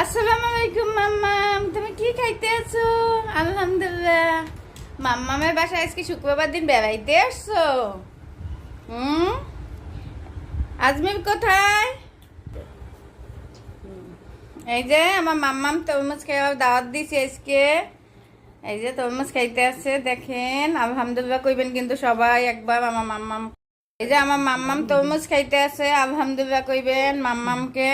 আসসালামু আলাইকুম মাম্মাম, তুমি কি খাইতে আছো? আলহামদুলিল্লাহ। মাম্মামের বাসায় আজকে শুক্রবার দিন বেড়াইতে আসছো? হুম, আজমির কোথায়? এই যে আমার মাম্মাম তরমুজ খাওয়ার দাওয়াত দিছে আজকে। এই যে তরমুজ খাইতে আছে, দেখেন। আলহামদুলিল্লাহ কইবেন কিন্তু সবাই একবার আমার মাম্মাম। এই যে আমার মাম্মাম তরমুজ খাইতে আছে, আলহামদুলিল্লাহ কইবেন মাম্মামকে।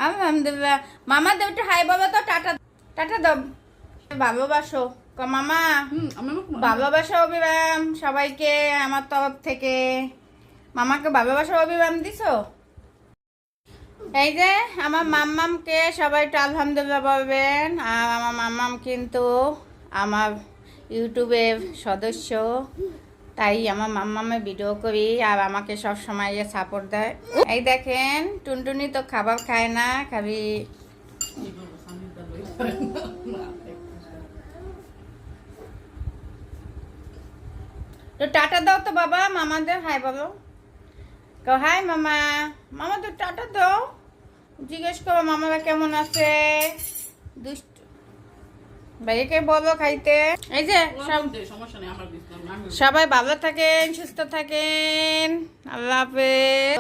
আলহামদুলিল্লাহ। মামা দেও একটু হাই বাবা, তো টাটা। টাটা দাও। ভালোবাসো মামা। ভালোবাসা অভিরাম সবাইকে আমার তরফ থেকে। মামাকে ভালোবাসা অভিরাম দিছো। এই যে আমার মাম্মামকে সবাই একটু আলহামদুলিল্লাহ বলবেন। আর আমার মাম্মাম কিন্তু আমার ইউটিউবের সদস্য, তাই আমার মাম্মামে ভিডিও করি আর আমাকে সব সময় সাপোর্ট দেয়। এই দেখেন টুনটুনি তো খাবার খায় না, খাবি। তো টাটা দাও তো বাবা, মামাদের হাই বলো। হাই মামা। মামা তো টাটা দাও, জিজ্ঞেস করো মামারা কেমন আছে। দুষ্ট ভাইকে বলো খাইতে। এই যে সবাই ভালো থাকেন, সুস্থ থাকেন। আল্লাহ হাফেজ।